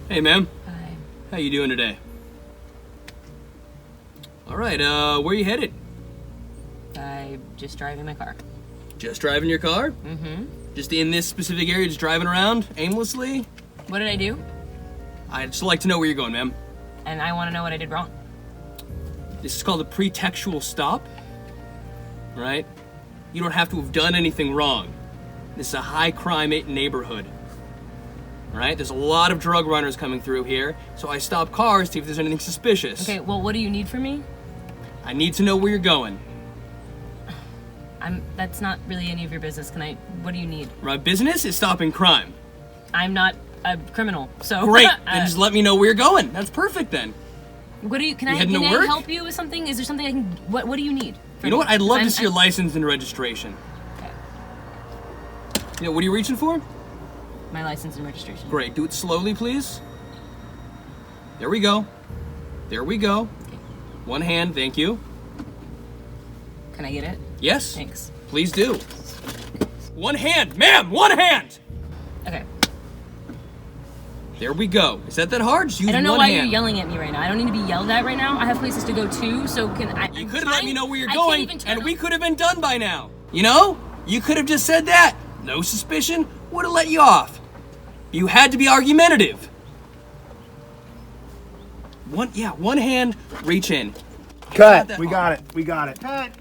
Hey, ma'am. Hi. How you doing today? All right, where you headed? I'm just driving my car. Just driving your car? Mm-hmm. Just in this specific area, just driving around aimlessly? What did I do? I'd just like to know where you're going, ma'am. And I want to know what I did wrong. This is called a pretextual stop, right? You don't have to have done anything wrong. This is a high crime neighborhood, right? There's a lot of drug runners coming through here, so I stop cars to see if there's anything suspicious. Okay, well, what do you need from me? I need to know where you're going. That's not really any of your business. What do you need? My business is stopping crime. I'm not a criminal, so. Great, then just let me know where you're going. That's perfect then. Can I heading to work? help you with something? Is there something I can, what do you need? You know what? I'd love to see your license and registration. Okay. You know, what are you reaching for? My license and registration. Great, do it slowly, please. There we go. There we go. Okay. One hand, thank you. Can I get it? Yes. Thanks. Please do. One hand, ma'am, one hand! Okay. There we go. Is that hard? Just use I don't know one why hand. you're yelling at me right now. I don't need to be yelled at right now. I have places to go too, so You could have let me know where you're I can't going, even turn and on- we could have been done by now. You know? You could have just said that. No suspicion. Would have let you off. You had to be argumentative. One hand, reach in. Cut. We got it. We got it. Cut.